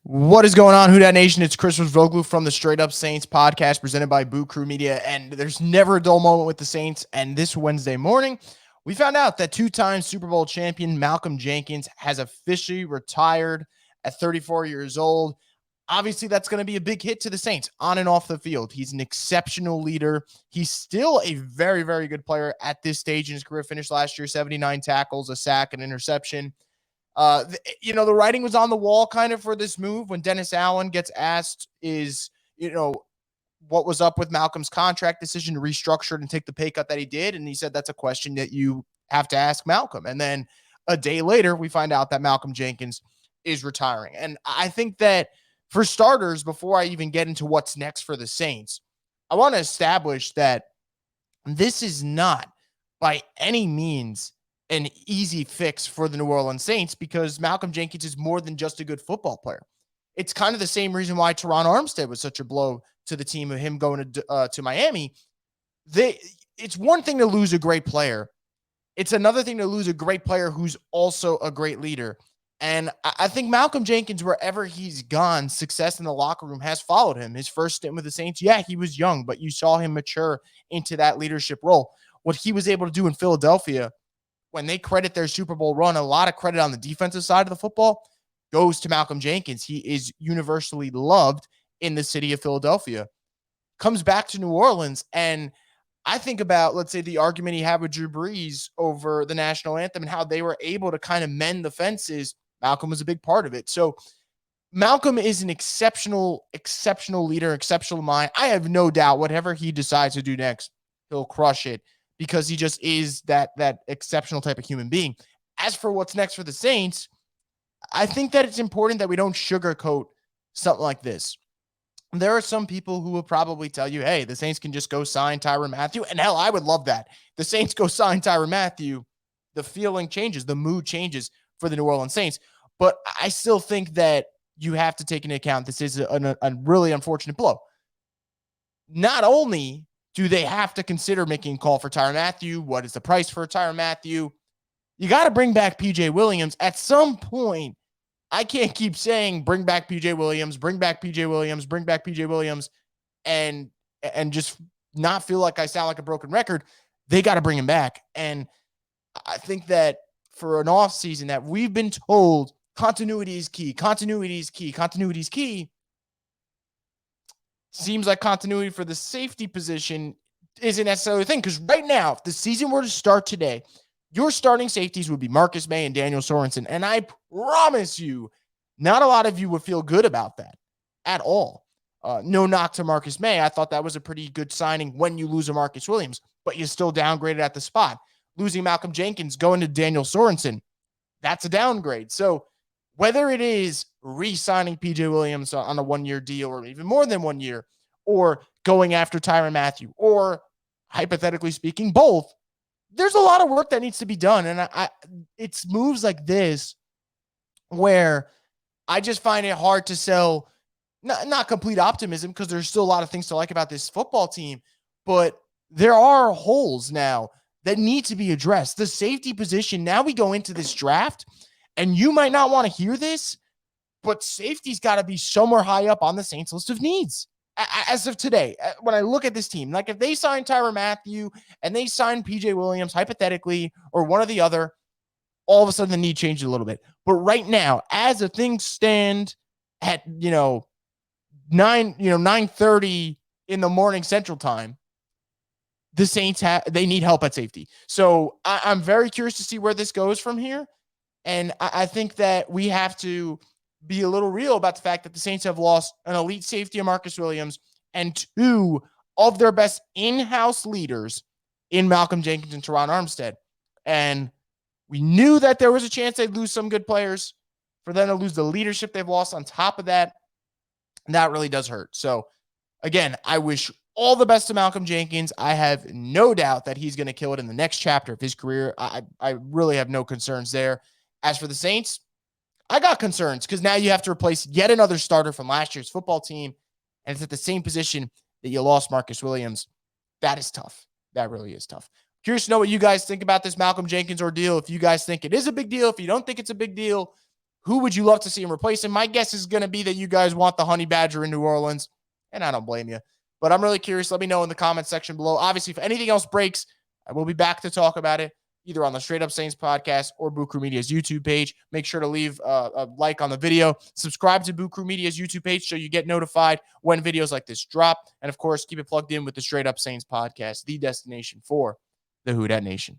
What is going on, Who Dat Nation? It's Christopher Voglu from the Straight Up Saints podcast presented by Boo Crew Media. And there's never a dull moment with the Saints. And this Wednesday morning, we found out that two-time Super Bowl champion Malcolm Jenkins has officially retired at 34 years old. Obviously, that's going to be a big hit to the Saints on and off the field. He's an exceptional leader. He's still a very, very good player at this stage in his career. Finished last year, 79 tackles, a sack, an interception. The writing was on the wall kind of for this move when Dennis Allen gets asked what was up with Malcolm's contract decision to restructure it and take the pay cut that he did. And he said, that's a question that you have to ask Malcolm. And then a day later, we find out that Malcolm Jenkins is retiring. And I think that for starters, before I even get into what's next for the Saints, I want to establish that this is not by any means an easy fix for the New Orleans Saints because Malcolm Jenkins is more than just a good football player. It's kind of the same reason why Teron Armstead was such a blow to the team of him going to Miami. It's one thing to lose a great player. It's another thing to lose a great player who's also a great leader. And I think Malcolm Jenkins, wherever he's gone, success in the locker room has followed him. His first stint with the Saints, yeah, he was young, but you saw him mature into that leadership role. What he was able to do in Philadelphia, when they credit their Super Bowl run, a lot of credit on the defensive side of the football goes to Malcolm Jenkins. He is universally loved in the city of Philadelphia. Comes back to New Orleans, and I think about, let's say, the argument he had with Drew Brees over the national anthem and how they were able to kind of mend the fences. Malcolm was a big part of it. So Malcolm is an exceptional leader, exceptional mind. I have no doubt whatever he decides to do next, he'll crush it because he just is that exceptional type of human being. As for what's next for the Saints, I think that it's important that we don't sugarcoat something like this. There are some people who will probably tell you, hey, the Saints can just go sign Tyrann Mathieu. And hell, I would love that. The Saints go sign Tyrann Mathieu. The feeling changes. The mood changes for the New Orleans Saints. But I still think that you have to take into account this is a really unfortunate blow. Not only do they have to consider making a call for Tyrann Mathieu, what is the price for Tyrann Mathieu? You got to bring back PJ Williams. At some point, I can't keep saying bring back PJ Williams, bring back PJ Williams, bring back PJ Williams, and just not feel like I sound like a broken record. They got to bring him back. And I think that for an offseason that we've been told continuity is key, continuity is key, continuity is key. Seems like continuity for the safety position isn't necessarily a thing. Because right now, if the season were to start today, your starting safeties would be Marcus May and Daniel Sorensen. And I promise you, not a lot of you would feel good about that at all. No knock to Marcus May. I thought that was a pretty good signing when you lose a Marcus Williams, but you still downgraded at the spot. Losing Malcolm Jenkins, going to Daniel Sorensen, that's a downgrade. So whether it is re-signing PJ Williams on a one-year deal or even more than 1 year, or going after Tyrann Mathieu, or hypothetically speaking, both, there's a lot of work that needs to be done. And it's moves like this where I just find it hard to sell, not complete optimism, because there's still a lot of things to like about this football team, but there are holes now that need to be addressed. The safety position, now we go into this draft, and you might not want to hear this, but safety's got to be somewhere high up on the Saints list of needs. As of today, when I look at this team, like if they sign Tyrann Mathieu and they sign PJ Williams, hypothetically, or one or the other, all of a sudden the need changes a little bit. But right now, as the things stand at 9:30 in the morning Central Time, the Saints they need help at safety. So I'm very curious to see where this goes from here. And I think that we have to be a little real about the fact that the Saints have lost an elite safety of Marcus Williams and two of their best in-house leaders in Malcolm Jenkins and Teron Armstead. And we knew that there was a chance they'd lose some good players. For them to lose the leadership they've lost on top of that, that really does hurt. So, again, I wish all the best to Malcolm Jenkins. I have no doubt that he's going to kill it in the next chapter of his career. I really have no concerns there. As for the Saints, I got concerns because now you have to replace yet another starter from last year's football team, and it's at the same position that you lost Marcus Williams. That is tough. That really is tough. Curious to know what you guys think about this Malcolm Jenkins ordeal. If you guys think it is a big deal, if you don't think it's a big deal, Who would you love to see him replace him? My guess is going to be that you guys want the Honey Badger in New Orleans, and I don't blame you. But I'm really curious. Let me know in the comment section below. Obviously, if anything else breaks, I will be back to talk about it, either on the Straight Up Saints podcast or Boo Crew Media's YouTube page. Make sure to leave a like on the video. Subscribe to Boo Crew Media's YouTube page so you get notified when videos like this drop. And, of course, keep it plugged in with the Straight Up Saints podcast, the destination for the Who Dat Nation.